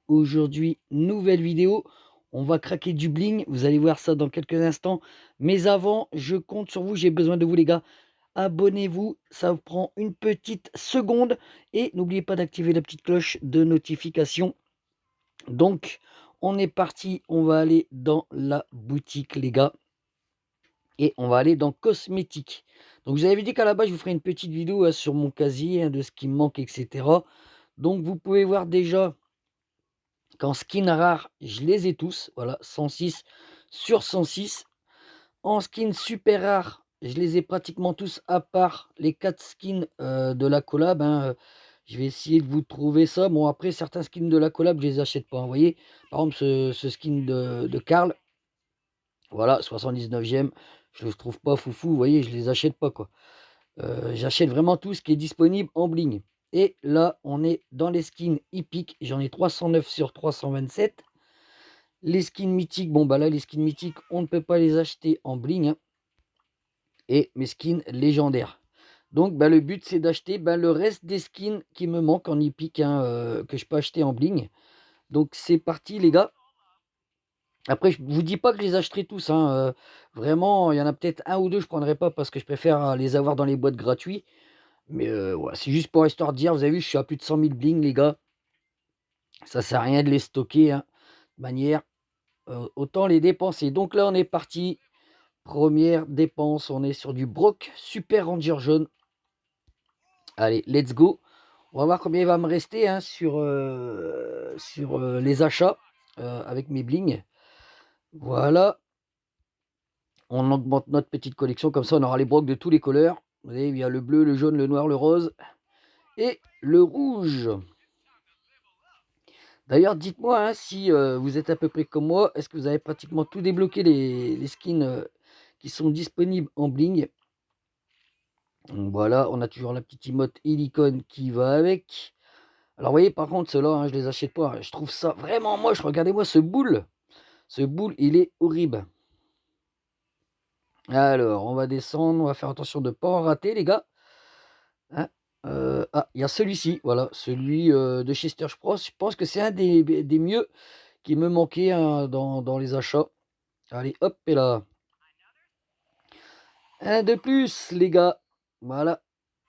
Aujourd'hui, nouvelle vidéo. On va craquer du bling. Vous allez voir ça dans quelques instants. Mais avant, je compte sur vous. J'ai besoin de vous, les gars. Abonnez-vous. Ça vous prend une petite seconde. Et n'oubliez pas d'activer la petite cloche de notification. Donc, on est parti. On va aller dans la boutique, les gars. Et on va aller dans cosmétiques. Donc, vous avez dit qu'à la base, je vous ferai une petite vidéo sur mon casier, de ce qui me manque, etc. Donc, vous pouvez voir déjà qu'en skin rare, je les ai tous. Voilà, 106 sur 106. En skin super rare, je les ai pratiquement tous, à part les 4 skins de la collab. Je vais essayer de vous trouver ça. Bon, après, certains skins de la collab, je les achète pas. Vous voyez, par exemple, ce skin de Karl. Voilà, 79e. Je le trouve pas foufou. Vous voyez, je les achète pas, quoi. J'achète vraiment tout ce qui est disponible en bling. Et là, on est dans les skins hippiques. J'en ai 309 sur 327. Les skins mythiques, bon bah là, les skins mythiques, on ne peut pas les acheter en bling. Et mes skins légendaires. Donc bah, le but, c'est d'acheter le reste des skins qui me manquent en hippique, que je peux acheter en bling. Donc c'est parti, les gars. Après, je vous dis pas que je les achèterai tous. Vraiment, il y en a peut-être un ou deux, je prendrai pas parce que je préfère les avoir dans les boîtes gratuits. Mais ouais, c'est juste pour histoire de dire, vous avez vu, je suis à plus de 100 000 bling, les gars. Ça sert à rien de les stocker, de manière, autant les dépenser. Donc là, on est parti. Première dépense, on est sur du Brock Super Ranger jaune. Allez, let's go. On va voir combien il va me rester sur les achats avec mes blings. Voilà. On augmente notre petite collection. Comme ça, on aura les brocs de tous les couleurs. Vous voyez, il y a le bleu, le jaune, le noir, le rose et le rouge. D'ailleurs, dites-moi si vous êtes à peu près comme moi. Est-ce que vous avez pratiquement tout débloqué les skins qui sont disponibles en bling? Donc voilà, on a toujours la petite emote Helicon qui va avec. Alors, vous voyez, par contre, ceux-là, je les achète pas. Je trouve ça vraiment moche. Regardez-moi ce boule. Ce boule, il est horrible. Alors, on va descendre. On va faire attention de ne pas en rater, les gars. Il y a celui-ci. Voilà, celui de Chester. Je pense que c'est un des mieux qui me manquait dans les achats. Allez, hop, et là. Un de plus, les gars. Voilà.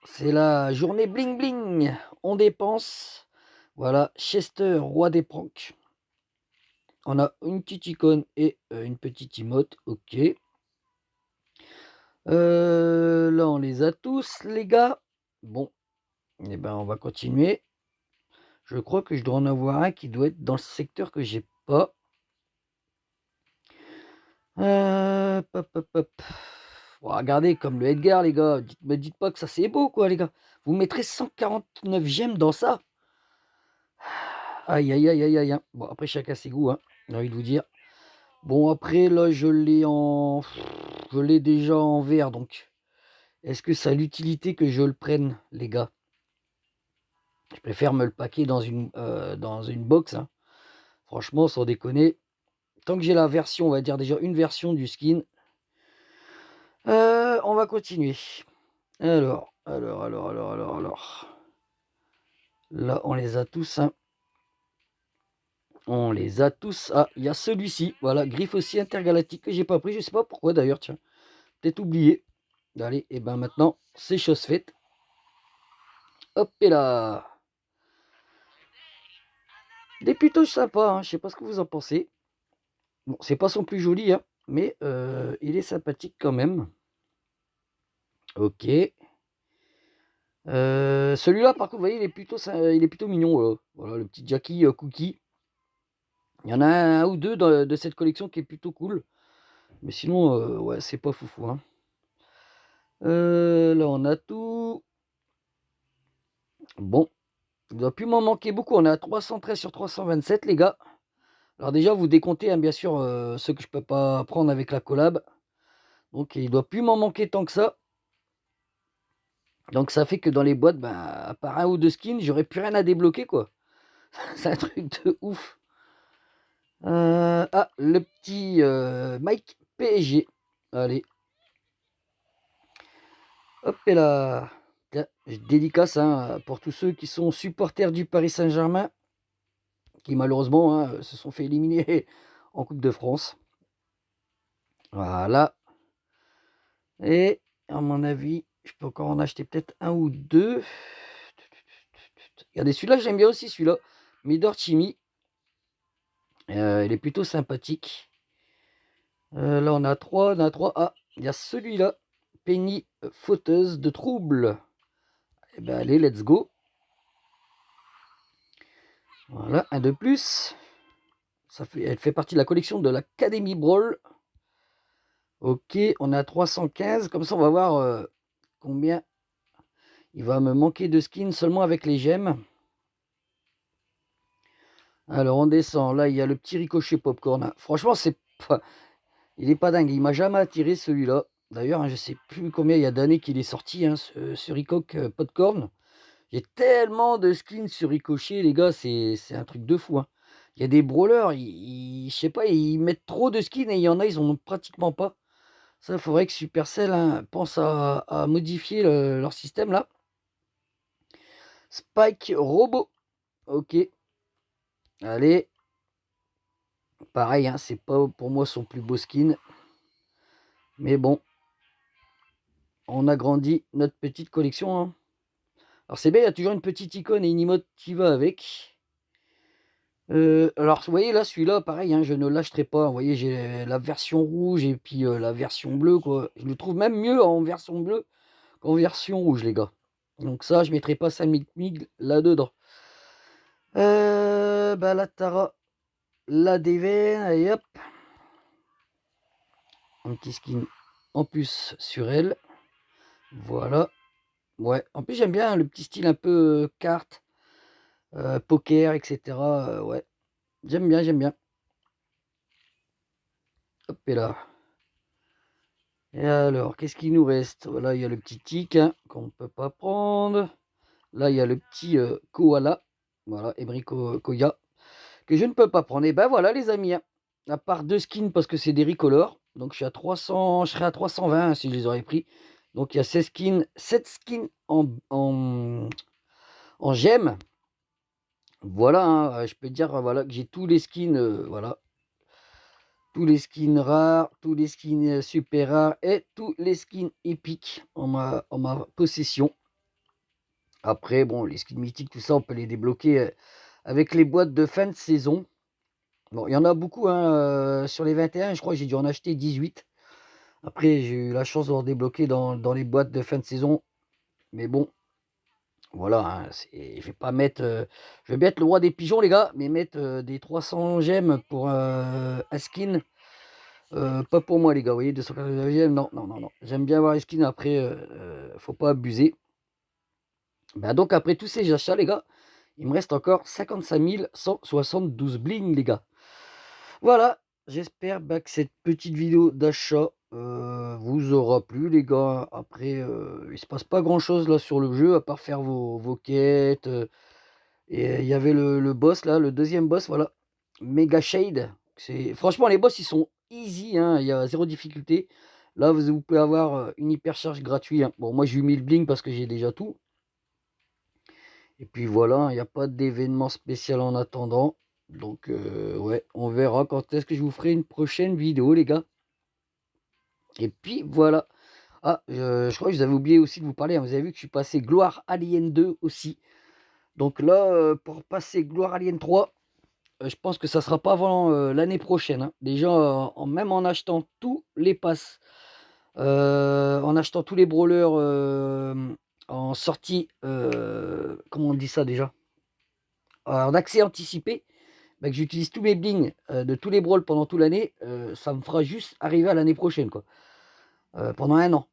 C'est la journée bling bling. On dépense. Voilà, Chester, roi des pranks. On a une petite icône et une petite emote. Ok. Là, on les a tous, les gars. Bon, et ben, on va continuer. Je crois que je dois en avoir un qui doit être dans le secteur que j'ai pas. Hop, hop, hop. Oh, regardez, comme le Edgar, les gars. Me dites pas que ça c'est beau, quoi, les gars. Vous mettrez 149 gemmes dans ça. Aïe, aïe, aïe, aïe, aïe. Bon, après, chacun ses goûts, j'ai envie de vous dire. Bon, après, là, je l'ai en... Je l'ai déjà en vert, donc... Est-ce que ça a l'utilité que je le prenne, les gars? Je préfère me le paquer dans une box. Franchement, sans déconner. Tant que j'ai la version, on va dire déjà une version du skin. On va continuer. Alors. Là, on les a tous. On les a tous. Ah, il y a celui-ci. Voilà, griffe aussi intergalactique que j'ai pas pris. Je sais pas pourquoi d'ailleurs, tiens. Peut-être oublié. Allez, et ben maintenant, c'est chose faite. Hop et là. Des plutôt sympas, je sais pas ce que vous en pensez. Bon, c'est pas son plus joli, mais il est sympathique quand même. Ok. Celui-là, par contre, vous voyez, il est plutôt mignon. Voilà, le petit Jackie Cookie. Il y en a un ou deux de cette collection qui est plutôt cool. Mais sinon, ouais, c'est pas foufou. Là, on a tout. Bon, il ne doit plus m'en manquer beaucoup. On est à 313 sur 327, les gars. Alors déjà, vous décomptez, bien sûr, ceux que je peux pas prendre avec la collab. Donc, il ne doit plus m'en manquer tant que ça. Donc, ça fait que dans les boîtes, à part un ou deux skins, j'aurais plus rien à débloquer, quoi. C'est un truc de ouf. Le petit Mike PSG. Allez. Hop et là. Tiens, je dédicace pour tous ceux qui sont supporters du Paris Saint-Germain. qui malheureusement hein, se sont fait éliminer en Coupe de France. Voilà. Et à mon avis, je peux encore en acheter peut-être un ou deux. Regardez, celui-là, j'aime bien aussi celui-là. Midor Chimi. Il est plutôt sympathique. Là, on a trois. Ah, il y a celui-là. Penny fauteuse de trouble. Eh ben, allez, let's go. Voilà, un de plus. Elle fait partie de la collection de l'Academy Brawl. Ok, on a 315. Comme ça, on va voir combien il va me manquer de skins seulement avec les gemmes. Alors, on descend. Là, il y a le petit ricochet popcorn. Franchement, il est pas dingue. Il m'a jamais attiré celui-là. D'ailleurs, hein, je sais plus combien il y a d'années qu'il est sorti, hein, ce ricoc popcorn. J'ai tellement de skins sur ricochet, les gars, c'est un truc de fou. Hein. Il y a des brawlers, je sais pas, ils mettent trop de skins et il y en a, ils en ont pratiquement pas. Ça, il faudrait que Supercell hein, pense à modifier leur système là. Spike Robot. Ok. Allez. Pareil, hein, c'est pas pour moi son plus beau skin. Mais bon. On agrandit notre petite collection. Hein. Alors c'est bien, il y a toujours une petite icône et une emote qui va avec. Alors vous voyez là, celui-là, pareil, hein, je ne lâcherai pas. Vous voyez, j'ai la version rouge et puis la version bleue, quoi. Je le trouve même mieux en version bleue qu'en version rouge, les gars. Donc ça, je mettrai pas 5000 mig là-dedans. Bah la Tara, la Deven, allez hop. Un petit skin en plus sur elle. Voilà. Ouais, en plus j'aime bien le petit style un peu carte, poker, etc. Ouais, j'aime bien, j'aime bien. Hop et là. Et alors, qu'est-ce qu'il nous reste? Voilà, il y a le petit tic hein, qu'on ne peut pas prendre. Là, il y a le petit koala. Voilà, Emery Koya. Que je ne peux pas prendre. Et ben voilà, les amis. Hein. À part deux skins parce que c'est des recolors. Donc, je suis à 300, je serais à 320 hein, si je les aurais pris. Donc, il y a 16 skins, 7 skins en gemmes. Voilà, hein, je peux dire voilà, que j'ai tous les skins. Voilà. Tous les skins rares, tous les skins super rares et tous les skins épiques en ma possession. Après, bon, les skins mythiques, tout ça, on peut les débloquer avec les boîtes de fin de saison. Bon, il y en a beaucoup hein, sur les 21, je crois que j'ai dû en acheter 18. Après, j'ai eu la chance de en débloquer dans les boîtes de fin de saison. Mais bon, voilà, hein, je vais pas mettre... je vais bien être le roi des pigeons, les gars, mais mettre des 300 gemmes pour un skin... pas pour moi les gars, vous voyez, 299e, non, non, non, non. J'aime bien avoir les skins, après, faut pas abuser. Ben donc après tous ces achats les gars, il me reste encore 55 172 bling les gars. Voilà, j'espère que cette petite vidéo d'achat vous aura plu les gars. Après, il se passe pas grand chose là sur le jeu, à part faire vos quêtes. Et il y avait le boss là, le deuxième boss, voilà. Mega Shade. Franchement, les boss ils sont easy, hein, il y a zéro difficulté. Là, vous pouvez avoir une hypercharge gratuite. Hein. Bon, moi j'ai eu 1000 bling parce que j'ai déjà tout. Et puis voilà, il n'y a pas d'événement spécial en attendant. Donc, ouais, on verra quand est-ce que je vous ferai une prochaine vidéo, les gars. Et puis voilà. Ah, je crois que je vous avais oublié aussi de vous parler. Hein. Vous avez vu que je suis passé Gloire Alien 2 aussi. Donc là, pour passer Gloire Alien 3. Je pense que ça sera pas avant l'année prochaine. Hein. Déjà, même en achetant tous les passes, en achetant tous les brawlers en sortie, comment on dit ça déjà? En accès anticipé, bah, que j'utilise tous mes blings de tous les brawls pendant toute l'année, ça me fera juste arriver à l'année prochaine, quoi. Pendant un an.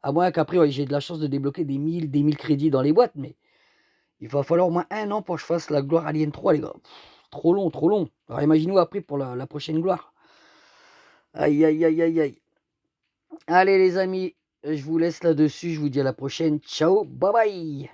À moins qu'après, ouais, j'ai de la chance de débloquer des 1000 crédits dans les boîtes, mais il va falloir au moins un an pour que je fasse la gloire Alien 3, les gars. Trop long, trop long. Alors imaginez-vous après pour la prochaine gloire. Aïe, aïe, aïe, aïe, aïe. Allez les amis, je vous laisse là-dessus. Je vous dis à la prochaine. Ciao, bye bye.